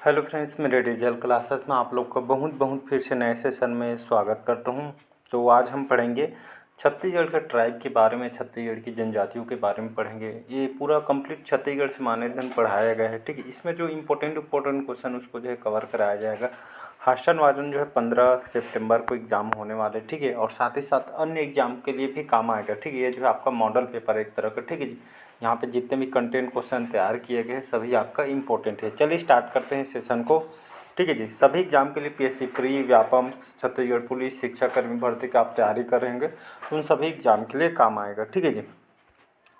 Hello friends, मेरे digital classes में आप लोग का बहुत बहुत फिर से नए सेशन में स्वागत करता हूं। तो आज हम पढ़ेंगे छत्तीसगढ़ के ट्राइब के बारे में, छत्तीसगढ़ की जनजातियों के बारे में पढ़ेंगे। ये पूरा कंप्लीट छत्तीसगढ़ से मान्यता पढ़ाया गया है, ठीक है। इसमें जो इम्पोर्टेंट क्वेश्चन उसको जो है कवर कराया जाएगा। हास्टन वाजन जो है 15 सितंबर को एग्ज़ाम होने वाले, ठीक है। और साथ ही साथ अन्य एग्जाम के लिए भी काम आएगा, ठीक है। ये जो है आपका मॉडल पेपर है एक तरह का, ठीक है जी। यहाँ पे जितने भी कंटेंट क्वेश्चन तैयार किए गए हैं सभी आपका इम्पोर्टेंट है। चलिए स्टार्ट करते हैं सेशन को, ठीक है जी। सभी एग्जाम के लिए PSC pre, Vyapam, Chhattisgarh police, शिक्षा कर्मी भर्ती का आप तैयारी कर रहेंगे तो उन सभी एग्जाम के लिए काम आएगा, ठीक है जी।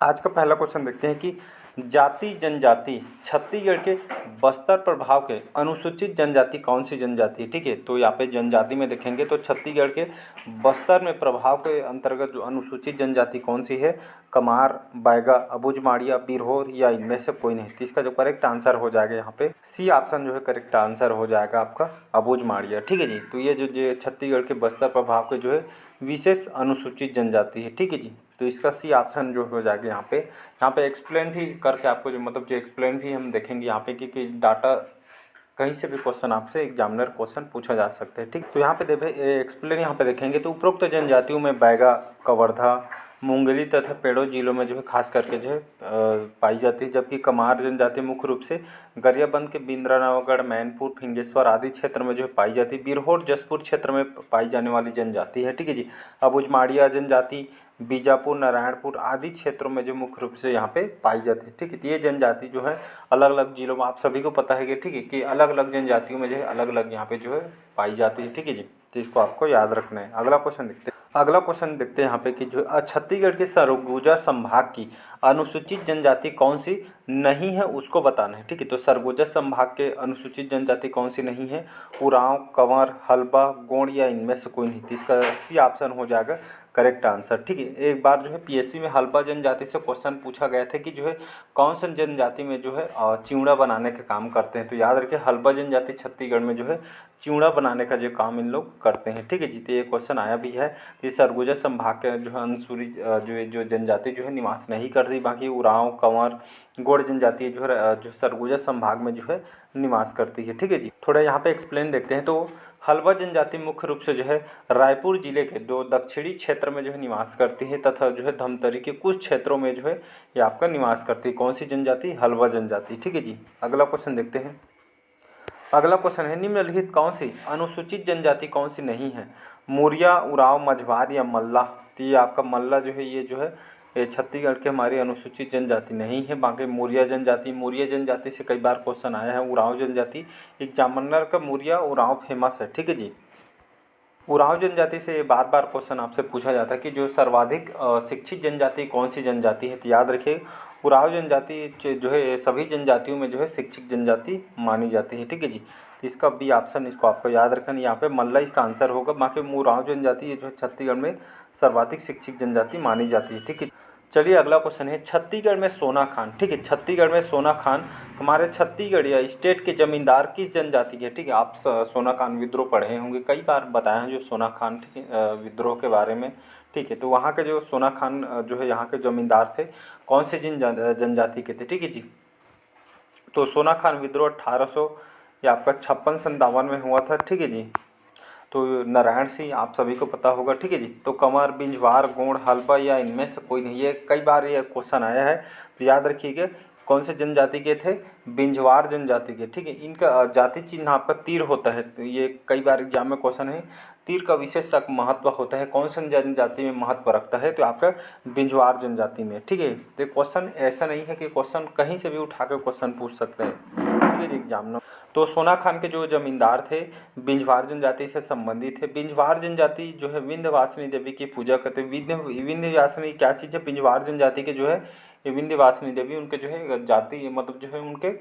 आज का पहला क्वेश्चन देखते हैं कि जाति जनजाति छत्तीसगढ़ के बस्तर प्रभाव के अनुसूचित जनजाति कौन सी जनजाति है, ठीक है। तो यहाँ पे जनजाति में देखेंगे तो छत्तीसगढ़ के बस्तर में प्रभाव के अंतर्गत जो अनुसूचित जनजाति कौन सी है, कमार, बैगा, अबुझमाड़िया, बिरहोर या इनमें से कोई नहीं। तो इसका जो करेक्ट आंसर हो जाएगा यहाँ पे सी ऑप्शन जो है करेक्ट आंसर हो जाएगा आपका अबुझमाड़िया, ठीक है जी। तो ये जो छत्तीसगढ़ के बस्तर प्रभाव के जो है विशेष अनुसूचित जनजाति है, ठीक है जी। तो इसका सी ऑप्शन जो हो जाएगा यहाँ पे एक्सप्लेन भी करके आपको जो मतलब जो एक्सप्लेन भी हम देखेंगे यहाँ पे कि डाटा कहीं से भी क्वेश्चन आपसे एग्जामिनर क्वेश्चन पूछा जा सकता है, ठीक। तो यहाँ पे देखे एक्सप्लेन यहाँ पे देखेंगे तो उपरोक्त जनजातियों में बैगा, कवर्धा, मुंगेली तथा पेड़ो जिलों में जो है खास करके जो है पाई जाती है, जबकि कमार जनजाति मुख्य रूप से गरियाबंद के बिंद्रानगढ़, मैनपुर, फिंगेश्वर आदि क्षेत्र में जो है पाई जाती है। बिरहोर जसपुर क्षेत्र में पाई जाने वाली जनजाति है, ठीक है जी। अबुझमाड़िया जनजाति बीजापुर, नारायणपुर आदि क्षेत्रों में जो मुख्य रूप से यहाँ पे पाई जाती है, ठीक है। तो ये जनजाति जो है अलग अलग जिलों में आप सभी को पता है कि ठीक है कि अलग अलग जनजातियों में जो है अलग अलग यहाँ पे जो है पाई जाती है, ठीक है जी। तो इसको आपको याद रखना है। अगला क्वेश्चन देखते हैं यहाँ पे कि जो छत्तीसगढ़ के सरगुजा संभाग की अनुसूचित जनजाति कौन सी नहीं है उसको बताना है, ठीक है। तो सरगुजा संभाग के अनुसूचित जनजाति कौन सी नहीं है, उरांव, कंवर, हल्बा, गोंड या इनमें से कोई नहीं। तो इसका सी ऑप्शन हो जाएगा करेक्ट आंसर, ठीक है। एक बार जो है पीएससी में हल्बा जनजाति से क्वेश्चन पूछा गया था कि जो है कौन सा जनजाति में जो है चिवड़ा बनाने का काम करते हैं। तो याद रखिए हल्बा जनजाति छत्तीसगढ़ में जो है चिवड़ा बनाने का जो काम इन लोग करते हैं, ठीक है जी। तो ये क्वेश्चन आया भी है। ये सरगुजा संभाग के जो है अंसूरी जो जनजाति जो है निवास नहीं करती, बाकी उरांव, कंवर, गोंड जनजाति जो है जो सरगुजा संभाग में जो है निवास करती है, ठीक है जी। थोड़ा यहाँ पे एक्सप्लेन देखते हैं। तो हल्बा जनजाति मुख्य रूप से जो है रायपुर जिले के दो दक्षिणी क्षेत्र में जो है निवास करती है तथा जो है धमतरी के कुछ क्षेत्रों में जो है ये आपका निवास करती है। कौन सी जनजाति? हल्बा जनजाति, ठीक है जी। अगला क्वेश्चन देखते हैं। अगला क्वेश्चन है निम्नलिखित कौन सी अनुसूचित जनजाति कौन सी नहीं है, मुरिया, उरांव, मझवार या मल्ला। तो ये आपका मल्ला जो है ये छत्तीसगढ़ के हमारी अनुसूचित जनजाति नहीं है। बाकी मुरिया जनजाति से कई बार क्वेश्चन आया है। उरांव जनजाति एग्जामिनर का मुरिया उरांव फेमस है, ठीक है जी। उरांव जनजाति से बार बार क्वेश्चन आपसे पूछा जाता है कि जो सर्वाधिक शिक्षित जनजाति कौन सी जनजाति है। तो याद रखिए उरांव जनजाति जो है सभी जनजातियों में जो है शिक्षित जनजाति मानी जाती है, ठीक है जी। तो इसका बी ऑप्शन इसको आपको याद रखना, यहाँ पे मल्ला इसका आंसर होगा। बाकी उरांव जनजाति ये जो है छत्तीसगढ़ में सर्वाधिक शिक्षित जनजाति मानी जाती है, ठीक है। चलिए अगला क्वेश्चन है छत्तीसगढ़ में सोना खान, ठीक है। छत्तीसगढ़ में सोना खान हमारे छत्तीसगढ़ या स्टेट के जमींदार किस जनजाति के, ठीक है। आप सोना खान विद्रोह पढ़े होंगे, कई बार बताया है जो सोना खान, ठीक है, विद्रोह के बारे में, ठीक है। तो वहाँ के जो सोना खान जो है यहाँ के जमींदार थे कौन से जनजाति के थे, ठीक है जी। तो सोना खान विद्रोह 1800 या आपका 56-57 में हुआ था, ठीक है जी। तो नारायण सिंह आप सभी को पता होगा, ठीक है जी। तो कंवर, बिंजवार, गोंड, हल्बा या इनमें से कोई नहीं। ये कई बार ये क्वेश्चन आया है, तो याद रखिएगा कौन से जनजाति के थे, बिंजवार जनजाति के, ठीक है। इनका जाति चिन्ह आपका तीर होता है। तो ये कई बार एग्जाम में क्वेश्चन है, तीर का विशेष महत्व होता है, कौन सी जनजाति में महत्व रखता है, तो आपका बिंजवार जनजाति में, ठीक है। तो क्वेश्चन ऐसा नहीं है कि क्वेश्चन कहीं से भी उठा कर क्वेश्चन पूछ सकते हैं, ठीक है जी एग्जाम में। तो सोना खान के जो जमींदार थे बिंजवार जनजाति से संबंधित है। बिंजवार जनजाति जो है विंध्यवासिनी देवी की पूजा करते हैं। विंध्यवासिनी क्या चीज़ है, बिंजवार जनजाति के जो है ये विंध्यवासिनी देवी उनके जो है जाति मतलब जो है उनके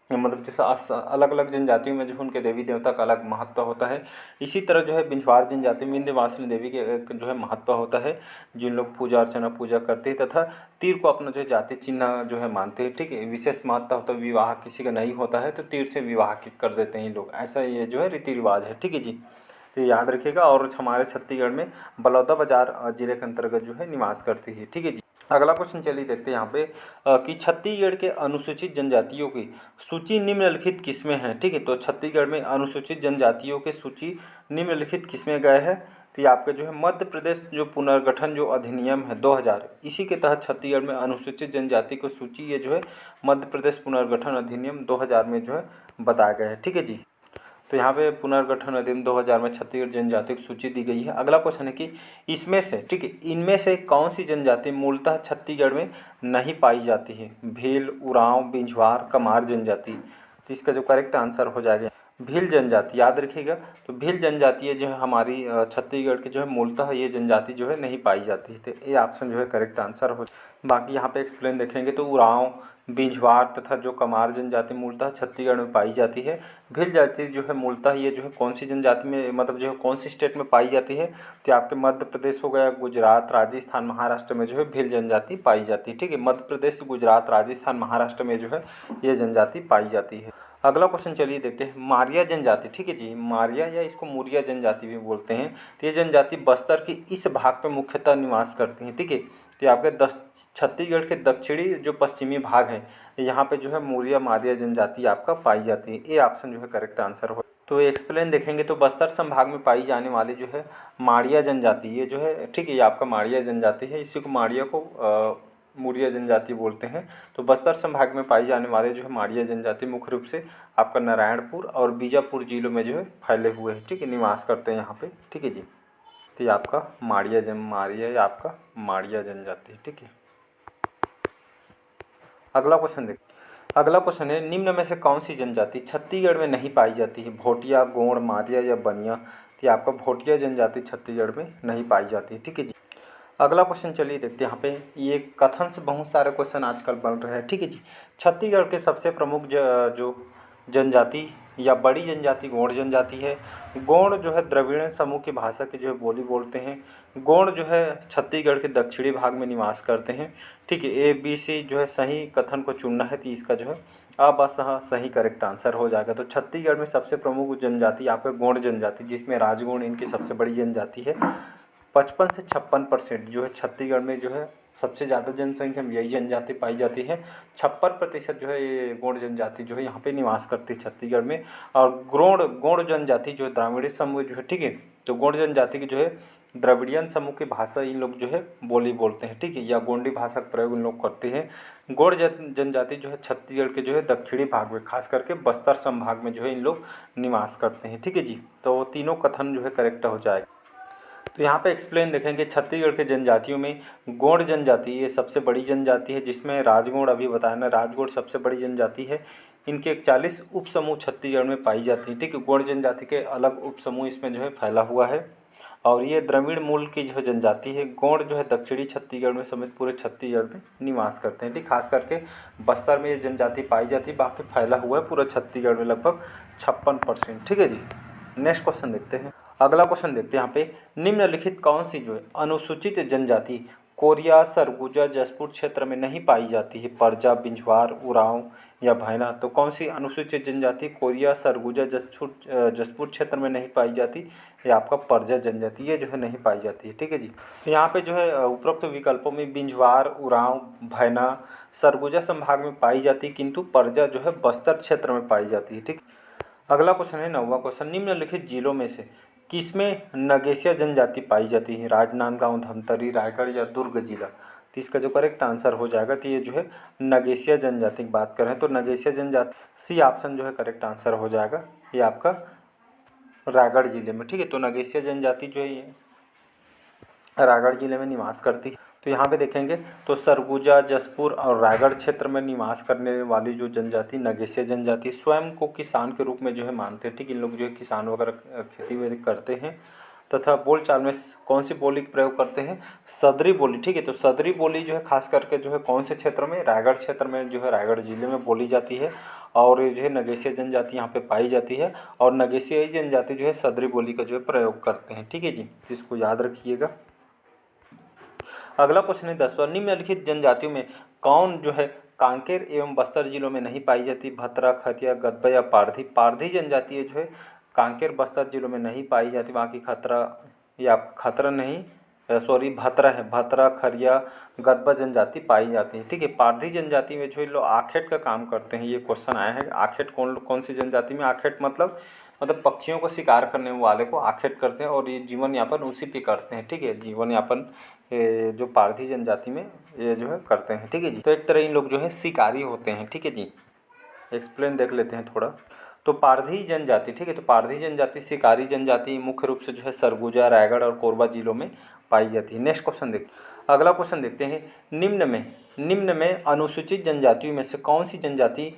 मतलब जैसे अलग अलग जनजातियों में जो उनके देवी देवता का अलग महत्व होता है। इसी तरह जो है बिंजवार जनजाति में विंध्यवासिनी देवी के एक जो है महत्व होता है, जिन लोग पूजा करते हैं तथा तीर को अपना जो है जाति चिन्ह जो है मानते हैं, ठीक है। विशेष महत्व होता है, विवाह किसी का नहीं होता है तो तीर से विवाह कर देते हैं लोग, ऐसा ये जो है रीति रिवाज है, ठीक है जी। तो याद रखिएगा। और हमारे छत्तीसगढ़ में बलौदाबाजार जिले के अंतर्गत जो है निवास करती है, ठीक है जी। अगला क्वेश्चन चलिए देखते हैं यहाँ पे कि छत्तीसगढ़ के अनुसूचित जनजातियों की सूची निम्नलिखित किसमें है। ठीक है, तो छत्तीसगढ़ में अनुसूचित जनजातियों की सूची निम्नलिखित किसमें गए है। तो ये आपके जो है मध्य प्रदेश जो पुनर्गठन जो अधिनियम है 2000, इसी के तहत छत्तीसगढ़ में अनुसूचित जनजाति की सूची ये जो है मध्य प्रदेश पुनर्गठन अधिनियम 2000 में जो है बताया गया है। ठीक है जी, तो यहाँ पे पुनर्गठन अधिनियम 2000 में छत्तीसगढ़ जनजाति की सूची दी गई है। अगला क्वेश्चन है कि इसमें से, ठीक है, इनमें से कौन सी जनजाति मूलतः छत्तीसगढ़ में नहीं पाई जाती है। भील, उरांव, बिंझवार, कमार जनजाति। तो इसका जो करेक्ट आंसर हो जाएगा भील जनजाति, याद रखिएगा। तो भील जनजाति है जो है हमारी छत्तीसगढ़ की जो है मूलतः ये जनजाति जो है नहीं पाई जाती है। तो ये ऑप्शन जो है करेक्ट आंसर हो। बाकी यहाँ पे एक्सप्लेन देखेंगे तो उरांव, बिंझवार तथा जो कमार जनजाति मूलतः छत्तीसगढ़ में पाई जाती है। भील जाति जो है मूलतः ये जो है कौन सी जनजाति में, मतलब जो है कौन सी स्टेट में पाई जाती है। तो आपके मध्य प्रदेश हो गया, गुजरात, राजस्थान, महाराष्ट्र में जो है भील जनजाति पाई जाती है। ठीक है, मध्य प्रदेश, गुजरात, राजस्थान, महाराष्ट्र में जो है ये जनजाति पाई जाती है। अगला क्वेश्चन चलिए देखते हैं, मारिया जनजाति। ठीक है जी, मारिया या इसको मुरिया जनजाति भी बोलते हैं। तो ये जनजाति बस्तर के इस भाग पे मुख्यतः निवास करती हैं। ठीक है, तो आपके छत्तीसगढ़ के दक्षिणी जो पश्चिमी भाग है यहाँ पे जो है मुरिया मारिया जनजाति आपका पाई जाती है। ये ऑप्शन जो है करेक्ट आंसर हो। तो एक्सप्लेन देखेंगे तो बस्तर संभाग में पाई जाने वाली जो है माड़िया जनजाति, ये जो है, ठीक है, ये आपका माड़िया जनजाति है। इसी को माड़िया को मुरिया जनजाति बोलते हैं। तो बस्तर संभाग में पाई जाने वाले जो है माड़िया जनजाति मुख्य रूप से आपका नारायणपुर और बीजापुर जिलों में जो है फैले हुए हैं। ठीक है, निवास करते हैं यहाँ पे। ठीक है जी, तो ये आपका माड़िया या आपका माड़िया जनजाति। ठीक है, अगला क्वेश्चन देखिए। अगला क्वेश्चन है, निम्न में से कौन सी जनजाति छत्तीसगढ़ में नहीं पाई जाती है। भोटिया, गोंड, मारिया या बनिया। तो आपका भोटिया जनजाति छत्तीसगढ़ में नहीं पाई जाती है। ठीक है जी, अगला क्वेश्चन चलिए देखते हैं। यहाँ पे ये कथन से बहुत सारे क्वेश्चन आजकल बन रहे हैं। ठीक है जी, छत्तीसगढ़ के सबसे प्रमुख जो जनजाति या बड़ी जनजाति गोंड जनजाति है। गोंड जो है द्रविड़ समूह की भाषा की जो है बोली बोलते हैं। गोंड जो है छत्तीसगढ़ के दक्षिणी भाग में निवास करते हैं। ठीक है, ABC जो है सही कथन को चुनना है तो इसका जो है अबसह सही करेक्ट आंसर हो जाएगा। तो छत्तीसगढ़ में सबसे प्रमुख जनजाति आपका गोंड जनजाति, जिसमें राजगोंड इनकी सबसे बड़ी जनजाति है। 55 से 56% जो है छत्तीसगढ़ में जो है सबसे ज़्यादा जनसंख्या में यही जनजाति पाई जाती है। 56% जो है ये गोंड जनजाति जो है यहाँ पे निवास करती है छत्तीसगढ़ में। और गोंड जनजाति जो है द्राविड़ समूह जो है, ठीक है, तो गोंड जनजाति की जो है द्रविड़ियन समूह की भाषा इन लोग जो है बोली बोलते हैं। ठीक है, या गोंडी भाषा का प्रयोग इन लोग करते हैं। गोंड जनजाति जो है छत्तीसगढ़ के जो है दक्षिणी भाग में, खास करके बस्तर संभाग में जो है इन लोग निवास करते हैं। ठीक है जी, तो तीनों कथन जो है करेक्ट हो जाएगा। तो यहाँ पे एक्सप्लेन देखेंगे छत्तीसगढ़ के जनजातियों में गोंड जनजाति ये सबसे बड़ी जनजाति है, जिसमें राजगोंड अभी बताया ना, राजगोंड सबसे बड़ी जनजाति है। इनके 41 उप समूह छत्तीसगढ़ में पाई जाती है। ठीक है, गोंड जनजाति के अलग उप समूह इसमें जो है फैला हुआ है। और ये द्रविड़ मूल की जो जनजाति है। गोंड जो है दक्षिणी छत्तीसगढ़ में समेत पूरे छत्तीसगढ़ में निवास करते हैं। ठीक, खास करके बस्तर में ये जनजाति पाई जाती है, बाकी फैला हुआ है पूरा छत्तीसगढ़ में लगभग 56%। ठीक है जी, नेक्स्ट क्वेश्चन देखते हैं। अगला क्वेश्चन देखते हैं यहाँ पे, निम्नलिखित कौन सी जो है अनुसूचित जनजाति कोरिया, सरगुजा, जसपुर क्षेत्र में नहीं पाई जाती है। परजा, बिंझवार, उरांव या भैना। तो कौन सी अनुसूचित जनजाति कोरिया, सरगुजा, जसपुर क्षेत्र में नहीं पाई जाती। ये आपका परजा जनजाति ये जो है नहीं पाई जाती है। ठीक है जी, तो यहाँ पे जो है उपरोक्त विकल्पों में बिंझवार, उरांव, भैना, सरगुजा संभाग में पाई जाती है, किंतु परजा जो है बस्तर क्षेत्र में पाई जाती है। ठीक, अगला क्वेश्चन है 9वां क्वेश्चन, निम्नलिखित जिलों में से किसमें नगेसिया जनजाति पाई जाती है। राजनांदगांव, धमतरी, रायगढ़ या दुर्ग जिला। तो इसका जो करेक्ट आंसर हो जाएगा तो ये जो है नगेसिया जनजाति की बात करें तो नगेसिया जनजाति सी ऑप्शन जो है करेक्ट आंसर हो जाएगा। ये आपका रायगढ़ जिले में। ठीक है, तो नगेसिया जनजाति जो है ये रायगढ़ जिले में निवास करती है। तो यहाँ पे देखेंगे तो सरगुजा, जसपुर और रायगढ़ क्षेत्र में निवास करने वाली जो जनजाति नगेसिया जनजाति स्वयं को किसान के रूप में जो है मानते हैं। ठीक, इन लोग जो है किसान वगैरह खेती वेती करते हैं तथा बोलचाल में कौन सी बोली का प्रयोग करते हैं, सदरी बोली। ठीक है, तो सदरी बोली जो है खास करके जो है कौन से क्षेत्र में, रायगढ़ क्षेत्र में जो है रायगढ़ जिले में बोली जाती है। और ये जो है नगेसिया जनजाति यहाँ पे पाई जाती है और नगेसियाई जनजाति जो है सदरी बोली का जो है प्रयोग करते हैं। ठीक है जी, इसको याद रखिएगा। अगला क्वेश्चन है 10वां, निम्नलिखित जनजातियों में कौन जो है कांकेर एवं बस्तर जिलों में नहीं पाई जाती। भतरा, खतिया, गदबा या पारधी। पारधी जनजाति जो है कांकेर बस्तर जिलों में नहीं पाई जाती। बाकी खतरा या खतरा नहीं भतरा है, भतरा, खरिया, गदबा जनजाति पाई जाती है। ठीक है, पारधी जनजाति में जो ये लोग आखेट का काम करते हैं, ये क्वेश्चन आया है। आखेट कौन कौन सी जनजाति में? आखेट मतलब पक्षियों को शिकार करने वाले को आखेट करते हैं और ये जीवन यापन उसी पे करते हैं। ठीक है, जीवन यापन जो पारधी जनजाति में ये जो है करते हैं। ठीक है जी, तो एक तरह इन लोग जो है शिकारी होते हैं। ठीक है जी, एक्सप्लेन देख लेते हैं थोड़ा। तो पारधी जनजाति, ठीक है, तो पारधी जनजाति शिकारी जनजाति मुख्य रूप से जो है सरगुजा, रायगढ़ और कोरबा जिलों में पाई जाती है। नेक्स्ट क्वेश्चन अगला क्वेश्चन देखते हैं। निम्न में अनुसूचित जनजातियों में से कौन सी जनजाति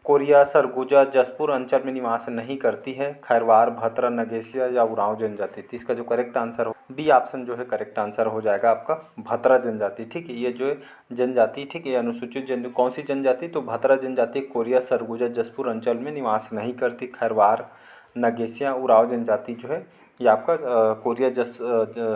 कोरिया, सरगुजा, जसपुर अंचल में निवास नहीं करती है? खैरवार, भतरा, नगेशिया या उरांव जनजाति। तो इसका जो करेक्ट आंसर हो बी ऑप्शन जो है करेक्ट आंसर हो जाएगा आपका भतरा जनजाति। ठीक है, ये जो है जनजाति, ठीक है, अनुसूचित कौन सी जनजाति? तो भतरा जनजाति कोरिया, सरगुजा, जसपुर अंचल में निवास नहीं करती। खैरवार, नगेशिया, उरांव जनजाति जो है ये आपका कोरिया,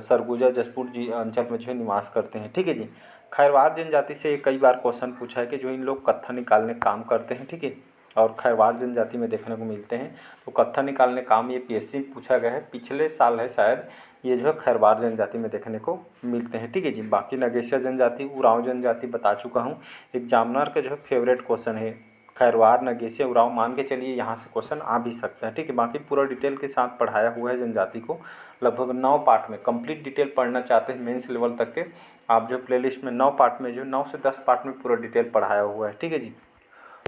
सरगुजा, जसपुर अंचल में जो है निवास करते हैं। ठीक है जी, खैरवार जनजाति से कई बार क्वेश्चन पूछा है कि जो इन लोग कत्था निकालने काम करते हैं। ठीक है, और खैरवार जनजाति में देखने को मिलते हैं। तो कत्था निकालने काम ये पीएससी में पूछा गया है, पिछले साल है शायद, ये जो है खैरवार जनजाति में देखने को मिलते हैं। ठीक है जी, बाकी नगेशिया जनजाति, उरांव जनजाति बता चुका हूँ। एग्जामिनर का जो है फेवरेट क्वेश्चन है खैरवार, नगेशिया, उरांव, मान के चलिए यहाँ से क्वेश्चन आ भी सकता है। ठीक है, बाकी पूरा डिटेल के साथ पढ़ाया हुआ है जनजाति को, लगभग 9 पार्ट में। कंप्लीट डिटेल पढ़ना चाहते हैं मेंस लेवल तक के, आप जो प्लेलिस्ट में 9 पार्ट में जो 9 से 10 पार्ट में पूरा डिटेल पढ़ाया हुआ है। ठीक है जी,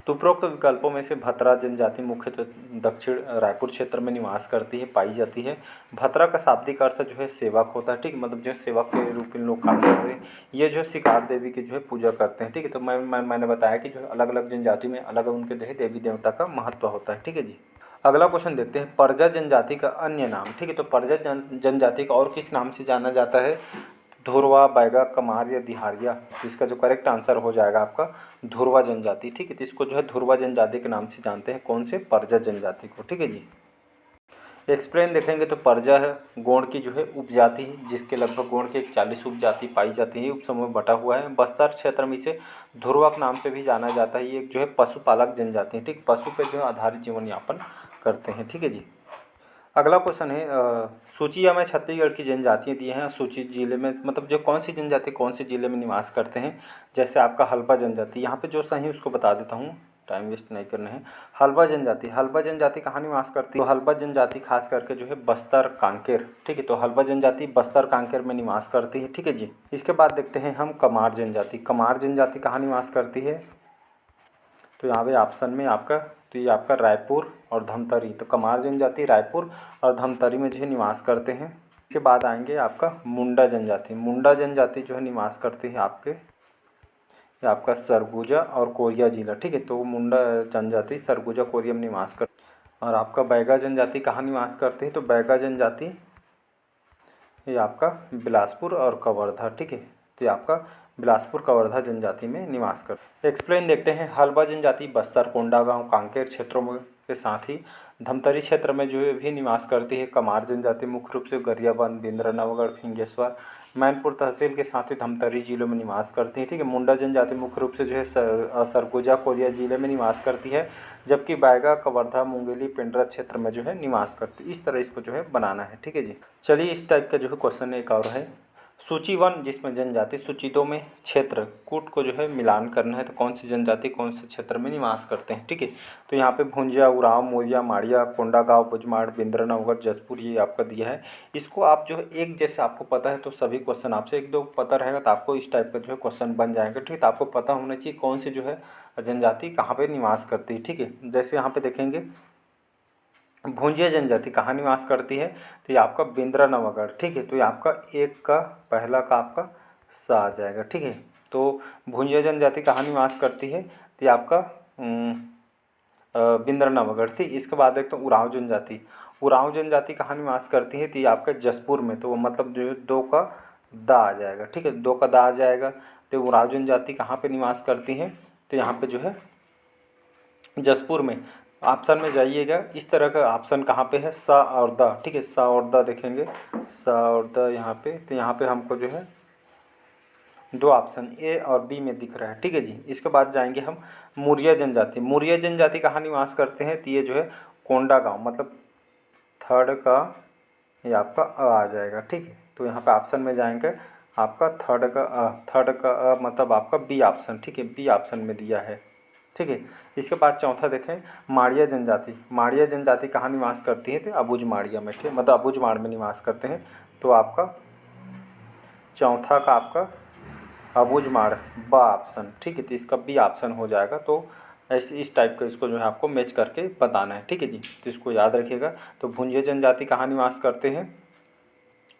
तो उपरोक्त विकल्पों में से भतरा जनजाति मुख्यतः दक्षिण रायपुर क्षेत्र में निवास करती है, पाई जाती है। भतरा का शाब्दिक अर्थ जो है सेवक होता है। ठीक, मतलब जो है सेवक के रूप इन लोग काम करते हैं। ये जो है शिकार देवी की जो है पूजा करते हैं। ठीक है, तो मैंने बताया कि जो है अलग अलग जनजाति में अलग उनके जो है देवी देवता का महत्व होता है। ठीक है जी, अगला क्वेश्चन देखते हैं। परजा जनजाति का अन्य नाम। ठीक है, तो परजा जनजाति का और किस नाम से जाना जाता है? धुरवा, बैगा, कमार या दिहारिया। इसका जो करेक्ट आंसर हो जाएगा आपका धुरवा जनजाति। ठीक है, तो इसको जो है धुरवा जनजाति के नाम से जानते हैं। कौन से? परजा जनजाति को। ठीक है जी, एक्सप्लेन देखेंगे तो परजा है गोंड की जो है उपजाति, जिसके लगभग गोंड के 41 उपजाति पाई जाती है, उपसमूह में बटा हुआ है। बस्तर क्षेत्र में इसे धुरवा के नाम से भी जाना जाता है। ये एक जो है पशुपालक जनजाति है। ठीक, पशु पे जो है आधारित जीवन यापन करते हैं। ठीक है जी, अगला क्वेश्चन है सूची में छत्तीसगढ़ की जनजातियाँ दी हैं। सूची जिले में मतलब जो कौन सी जनजाति कौन से जिले में निवास करते हैं? जैसे आपका हल्बा जनजाति, यहाँ पे जो सही उसको बता देता हूँ, टाइम वेस्ट नहीं करना है। हल्बा जनजाति कहाँ निवास करती है? तो हल्बा जनजाति खास करके जो है बस्तर, कांकेर। ठीक है, तो हल्बा जनजाति बस्तर, कांकेर में निवास करती है। ठीक है जी, इसके बाद देखते हैं हम कमार जनजाति कहाँ निवास करती है? तो यहाँ पे ऑप्शन में आपका, तो ये आपका रायपुर और धमतरी। तो कमार जनजाति रायपुर और धमतरी में जो है निवास करते हैं। इसके बाद आएंगे आपका मुंडा जनजाति जो है निवास करती है ये आपका सरगुजा और कोरिया जिला। ठीक है, तो मुंडा जनजाति सरगुजा, कोरिया में निवास कर। और आपका बैगा जनजाति कहाँ निवास करती है? तो बैगा जनजाति ये आपका बिलासपुर और कवर्धा। ठीक है, तो ये आपका बिलासपुर कवर्धा जनजाति में निवास कर। एक्सप्लेन देखते हैं। हल्बा जनजाति बस्तर, कोंडागांव, कांकेर क्षेत्रों में के साथ ही धमतरी क्षेत्र में जो है भी निवास करती है। कमार जनजाति मुख्य रूप से गरियाबंद, बिंद्रानवगढ़, फिंगेश्वर, मैनपुर तहसील के साथ ही धमतरी जिलों में निवास करती है। ठीक है, मुंडा जनजाति मुख्य रूप से जो है सरगुजा, कोरिया जिले में निवास करती है, जबकि बैगा, कवर्धा, मुंगेली, पेंड्रा क्षेत्र में जो है निवास करती है। इस तरह इसको जो है बनाना है। ठीक है जी, चलिए इस टाइप का जो है क्वेश्चन एक और है। सूची 1 जिसमें जनजाति, सूची 2 में क्षेत्र कूट को जो है मिलान करना है। तो कौन सी जनजाति कौन से क्षेत्र में निवास करते हैं? ठीक है, तो यहाँ पे भुंजिया, उरांव, मोरिया, माड़िया, कोंडागांव, बुजमाड़, बिंद्रानवगढ़, जसपुर ये आपका दिया है। इसको आप जो है एक जैसे आपको पता है तो सभी क्वेश्चन आपसे एक दो पता रहेगा तो आपको इस टाइप का जो है क्वेश्चन बन जाएंगे। ठीक है, तो आपको पता होना चाहिए कौन सी जो है जनजाति कहाँ पर निवास करती है। ठीक है, जैसे यहाँ पर देखेंगे भुंजिया जनजाति कहाँ निवास करती है? तो ये आपका बिंद्रानवगढ़। ठीक है, तो ये आपका एक का पहला का आपका सा आ जाएगा। ठीक है, तो भुंजिया जनजाति कहाँ निवास करती है? तो ये आपका बिंद्रानवगढ़ थी। इसके बाद एक तो उरांव जनजाति कहाँ निवास करती है? तो ये आपका जसपुर में। तो वो मतलब जो है 2 का दा आ जाएगा। ठीक है, 2 का दा आ जाएगा। तो उरांव जनजाति कहाँ पे निवास करती है? तो यहाँ पे जो है जसपुर में। ऑप्शन में जाइएगा, इस तरह का ऑप्शन कहाँ पे है? सा और दा। ठीक है, सा और दा देखेंगे, सा और दा यहाँ पे। तो यहाँ पे हमको जो है 2 ऑप्शन ए और बी में दिख रहा है। ठीक है जी, इसके बाद जाएंगे हम मुरिया जनजाति कहाँ निवास करते हैं? तो ये जो है कोंडागांव, मतलब थर्ड का ये आपका आ जाएगा। ठीक है, तो यहाँ पे ऑप्शन में जाएंगे आपका थर्ड का मतलब आपका बी ऑप्शन, ठीक है, बी ऑप्शन में दिया है, ठीक है। इसके बाद चौथा देखें, माड़िया जनजाति। माड़िया जनजाति कहाँ निवास करती है? तो अबुझ माड़िया में, ठीक है, मतलब अबुझ माड़ में निवास करते हैं। तो आपका चौथा का आपका अबुझ माड़ ब ऑप्शन, ठीक है, तो इसका बी ऑप्शन हो जाएगा। तो ऐसे इस टाइप का इसको जो है आपको मैच करके बताना है, ठीक है जी। तो इसको याद रखिएगा। तो भुंजिया जनजाति कहाँ निवास करते हैं?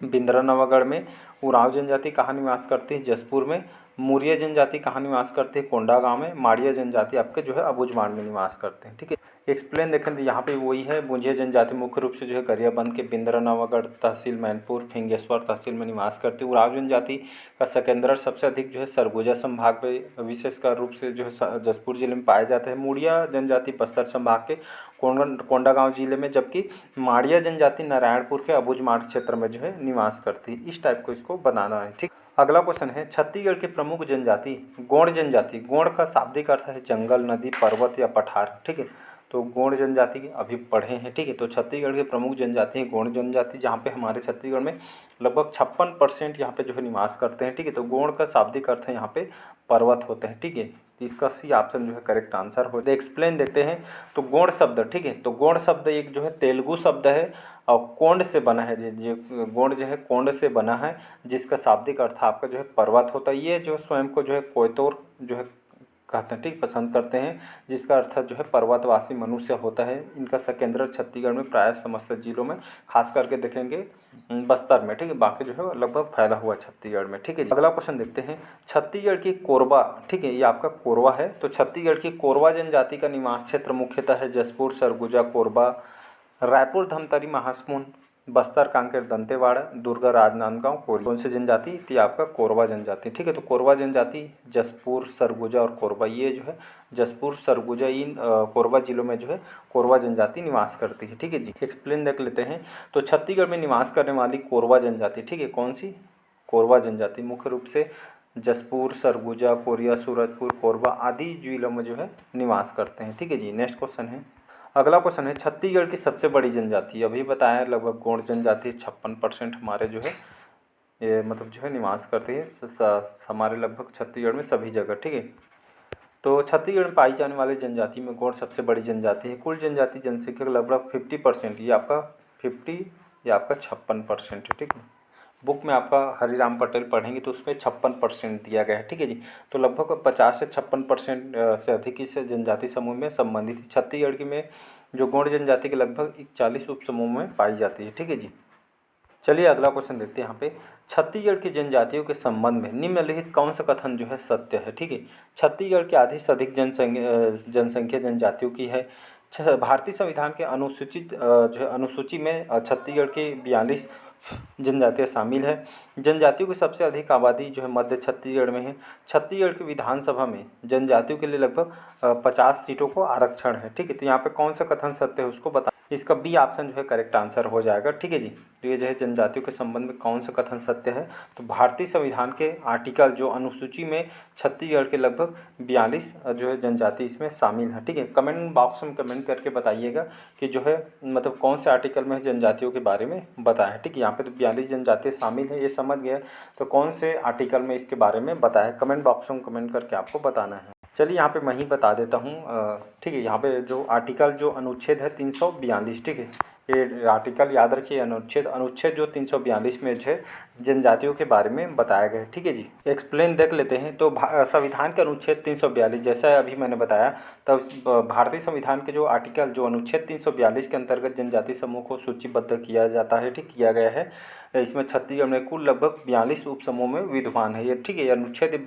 बिंद्रा नवागढ़ में। उरांव जनजाति कहाँ निवास करती है? जसपुर में। मुरिया जनजाति कहाँ निवास करते हैं? कोंडागांव में। माड़िया जनजाति आपके जो है अबुझमाड़ में निवास करते हैं, ठीक है। एक्सप्लेन देखें तो यहाँ पे वही है, भुंजिया जनजाति मुख्य रूप से जो है गरियाबंद के बिंद्रा नवागढ़ तहसील मैनपुर फिंगेश्वर तहसील में निवास करती है। उरांव जनजाति का संकेंद्रण सबसे अधिक जो है सरगुजा संभाग में विशेषकर रूप से जो है जसपुर जिले में पाया जाता है। मुड़िया जनजाति बस्तर संभाग के कोंडागांव जिले में, जबकि माड़िया जनजाति नारायणपुर के अबुझमाड़ क्षेत्र में जो है निवास करती है। इस टाइप को इसको बनाना है, ठीक। अगला क्वेश्चन है, छत्तीसगढ़ की प्रमुख जनजाति गोंड जनजाति। गोंड का शाब्दिक अर्थ है जंगल, नदी, पर्वत या पठार, ठीक है। तो गोंड जनजाति के अभी पढ़े हैं, ठीक है। तो छत्तीसगढ़ की प्रमुख जनजाति है गोंड जनजाति, जहाँ पे हमारे छत्तीसगढ़ में लगभग 56% यहाँ पे जो है निवास करते हैं, ठीक है। तो गोंड का शाब्दिक अर्थ है यहाँ पे पर्वत होते हैं, ठीक है। तो इसका सी ऑप्शन जो है करेक्ट आंसर हो। एक्सप्लेन देते हैं। तो गोंड शब्द, ठीक है, तो गोंड शब्द एक जो है तेलुगु शब्द है और कोंड से बना है। जो गोंड जो है कोंड से बना है, जिसका शाब्दिक अर्थ आपका जो है पर्वत होता है। ये जो स्वयं को जो है कोयतोर जो है कहते हैं, ठीक, पसंद करते हैं, जिसका अर्थ जो है पर्वतवासी मनुष्य होता है। इनका संकेंद्रण छत्तीसगढ़ में प्रायः समस्त जिलों में, खास करके देखेंगे बस्तर में, ठीक है, बाकी जो है लगभग फैला हुआ छत्तीसगढ़ में, ठीक है। अगला क्वेश्चन देखते हैं, छत्तीसगढ़ की कोरबा, ठीक है, ये आपका कोरवा है। तो छत्तीसगढ़ की कोरवा जनजाति का निवास क्षेत्र मुख्यतः है जसपुर, सरगुजा, कोरबा, रायपुर, धमतरी, महासमुंद, बस्तर, कांकेर, दंतेवाड़ा, दुर्ग, राजनांदगांव, कोरिया। कौन सी जनजाति? तो ये आपका कोरवा जनजाति, ठीक है। तो कोरवा जनजाति जसपुर, सरगुजा और कोरबा, ये जो है जसपुर, सरगुजा, इन कोरबा जिलों में जो है कोरवा जनजाति निवास करती है, ठीक है जी। एक्सप्लेन देख लेते हैं। तो छत्तीसगढ़ में निवास करने वाली कोरवा जनजाति, ठीक है, कौन सी? कोरवा जनजाति मुख्य रूप से जसपुर, सरगुजा, कोरिया, सूरजपुर, कोरबा आदि जिलों में जो है निवास करते हैं, ठीक है जी। नेक्स्ट क्वेश्चन है, अगला क्वेश्चन है, छत्तीसगढ़ की सबसे बड़ी जनजाति। अभी बताया लगभग गोंड जनजाति 56% हमारे जो है ये मतलब जो है निवास करती है हमारे लगभग छत्तीसगढ़ में सभी जगह, ठीक है। तो छत्तीसगढ़ में पाई जाने वाली जनजाति में गोंड सबसे बड़ी जनजाति है। कुल जनजाति जनसंख्या का लगभग 50%, ये आपका 50, ये आपका 56% है, ठीक है। बुक में आपका हरिराम पटेल पढ़ेंगे तो उसमें 56% दिया गया है, ठीक है जी। तो लगभग 50 से 56% से अधिक इस जनजाति समूह में संबंधित है। छत्तीसगढ़ की में जो गोंड जनजाति के लगभग 41 उप समूह में पाई जाती है, ठीक है जी। चलिए अगला क्वेश्चन देखते हैं यहाँ पे, छत्तीसगढ़ की जनजातियों के संबंध में निम्नलिखित कौन सा कथन जो है सत्य है, ठीक है। छत्तीसगढ़ की आधी से अधिक जनसंख्या जनजातियों की है। भारतीय संविधान के अनुसूचित जो है अनुसूची में छत्तीसगढ़ की 42 जनजातियाँ शामिल है। जनजातियों की सबसे अधिक आबादी जो है मध्य छत्तीसगढ़ में है। छत्तीसगढ़ की विधानसभा में जनजातियों के लिए लगभग 50 सीटों को आरक्षण है, ठीक है। तो यहाँ पे कौन सा कथन सत्य है उसको बता, इसका बी ऑप्शन जो है करेक्ट आंसर हो जाएगा, ठीक है जी। तो ये जो है जनजातियों के संबंध में कौन सा कथन सत्य है, तो भारतीय संविधान के आर्टिकल जो अनुसूची में छत्तीसगढ़ के लगभग 42 जो है जनजाति इसमें शामिल है, ठीक है। कमेंट बॉक्स में कमेंट करके बताइएगा कि जो है मतलब कौन से आर्टिकल में जनजातियों के बारे में बताया है, ठीक है। यहाँ पे तो 42 जनजातियाँ शामिल है, ये समझ गए, तो कौन से आर्टिकल में इसके बारे में बताया है कमेंट बॉक्स में कमेंट करके आपको बताना है। चलिए यहाँ पे मैं ही बता देता हूँ, ठीक है। यहाँ पे जो आर्टिकल जो अनुच्छेद है 342, ठीक है, ये आर्टिकल याद रखिए। अनुच्छेद जो 342 में जो है जनजातियों के बारे में बताया गया है, ठीक है जी। एक्सप्लेन देख लेते हैं। तो संविधान के अनुच्छेद 342 जैसा अभी मैंने बताया, तब भारतीय संविधान के जो आर्टिकल जो अनुच्छेद 342 के अंतर्गत जनजाति समूह को सूचीबद्ध किया जाता है, ठीक किया गया है। इसमें छत्तीसगढ़ में कुल लगभग 42 उप समूह में विद्यमान है ये, ठीक है। ये अनुच्छेद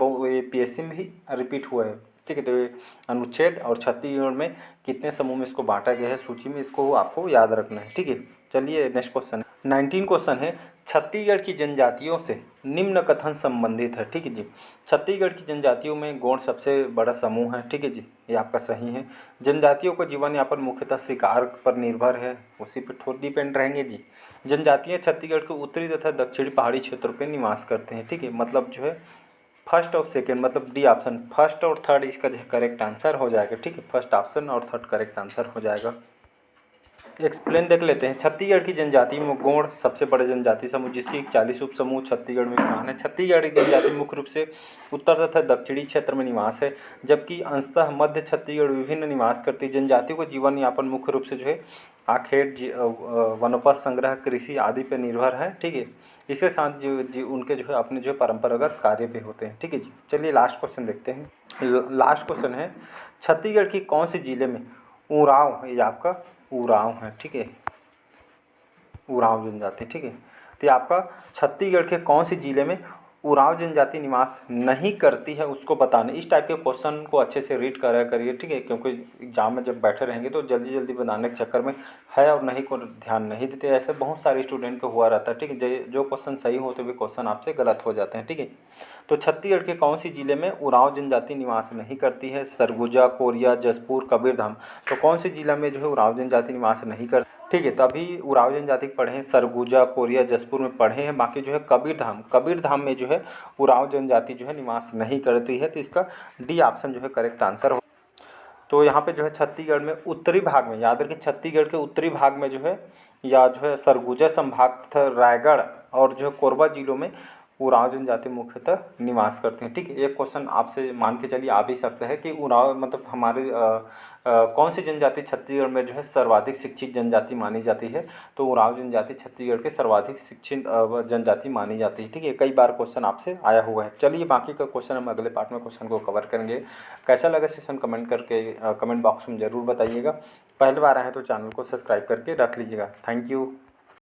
PSC में ही रिपीट हुआ है, ठीक है। तो ये अनुच्छेद और छत्तीसगढ़ में कितने समूह में इसको बांटा गया है सूची में, इसको आपको याद रखना है, ठीक है। चलिए नेक्स्ट क्वेश्चन 19 क्वेश्चन है, छत्तीसगढ़ की जनजातियों से निम्न कथन संबंधित है, ठीक है जी। छत्तीसगढ़ की जनजातियों में गोंड सबसे बड़ा समूह है, ठीक है जी, ये आपका सही है। जनजातियों का जीवन यापन मुख्यतः शिकार पर निर्भर है, उसी पर थोड़ा डिपेंड रहेंगे जी। जनजातियाँ छत्तीसगढ़ के उत्तरी तथा दक्षिणी पहाड़ी क्षेत्रों पर निवास करते हैं, ठीक है। मतलब जो है फर्स्ट और सेकंड मतलब डी ऑप्शन, फर्स्ट और थर्ड इसका जो करेक्ट आंसर हो जाएगा, ठीक है। फर्स्ट ऑप्शन और थर्ड करेक्ट आंसर हो जाएगा। एक्सप्लेन देख लेते हैं। छत्तीसगढ़ की जनजाति में गोंड सबसे बड़े जनजाति समूह, जिसकी 41 उपसमूह छत्तीसगढ़ में विद्यमान है। छत्तीसगढ़ की जनजाति मुख्य रूप से उत्तर तथा दक्षिणी क्षेत्र में निवास है, जबकि अंशतः मध्य छत्तीसगढ़ विभिन्न निवास करती जनजातियों का जीवन यापन मुख्य रूप से जो है आखेट, वनोपज संग्रह, कृषि आदि पर निर्भर है। ठीक है, इसके साथ जो उनके जो है अपने जो परंपरागत कार्य भी होते हैं। ठीक है जी, चलिए लास्ट क्वेश्चन देखते हैं। लास्ट क्वेश्चन है, छत्तीसगढ़ की कौन से जिले में उरांव, ये आपका उरांव है। ठीक है, उरांव जनजाति। ठीक है, तो ये आपका छत्तीसगढ़ के कौन से जिले में उरांव जनजाति निवास नहीं करती है उसको बताना। इस टाइप के क्वेश्चन को अच्छे से रीड करा करिए। ठीक है, क्योंकि एग्जाम में जब बैठे रहेंगे तो जल्दी जल्दी बनाने के चक्कर में है और नहीं को ध्यान नहीं देते। ऐसे बहुत सारे स्टूडेंट को हुआ रहता है। ठीक है, जो क्वेश्चन सही होते हुए क्वेश्चन आपसे गलत हो जाते हैं। ठीक है, तो छत्तीसगढ़ के कौन सी जिले में उरांव जनजाति निवास नहीं करती है? सरगुजा, कोरिया, जशपुर, कबीरधाम। तो कौन सी जिला में जो है उरांव जनजाति निवास नहीं करती? ठीक है, तो अभी उरांव जनजाति पढ़े हैं, सरगुजा, कोरिया, जशपुर में पढ़े हैं। बाकी जो है कबीरधाम में जो है उरांव जनजाति जो है निवास नहीं करती है। तो इसका डी ऑप्शन जो है करेक्ट आंसर हो। तो यहाँ पे जो है छत्तीसगढ़ में उत्तरी भाग में, याद रखिए छत्तीसगढ़ के उत्तरी भाग में जो है या जो है सरगुजा संभाग तथा रायगढ़ और जो है कोरबा जिलों में उरांव जनजाति मुख्यतः निवास करते हैं। ठीक है, एक क्वेश्चन आपसे मान के चलिए आ भी सकता है कि उरांव मतलब हमारे कौन सी जनजाति छत्तीसगढ़ में जो है सर्वाधिक शिक्षित जनजाति मानी जाती है? तो उरांव जनजाति छत्तीसगढ़ के सर्वाधिक शिक्षित जनजाति मानी जाती है। ठीक है, कई बार क्वेश्चन आपसे आया हुआ है। चलिए बाकी का क्वेश्चन हम अगले पार्ट में क्वेश्चन को कवर करेंगे। कैसा लगा सेशन कमेंट करके कमेंट बॉक्स में ज़रूर बताइएगा। पहली बार आए हैं तो चैनल को सब्सक्राइब करके रख लीजिएगा। Thank you.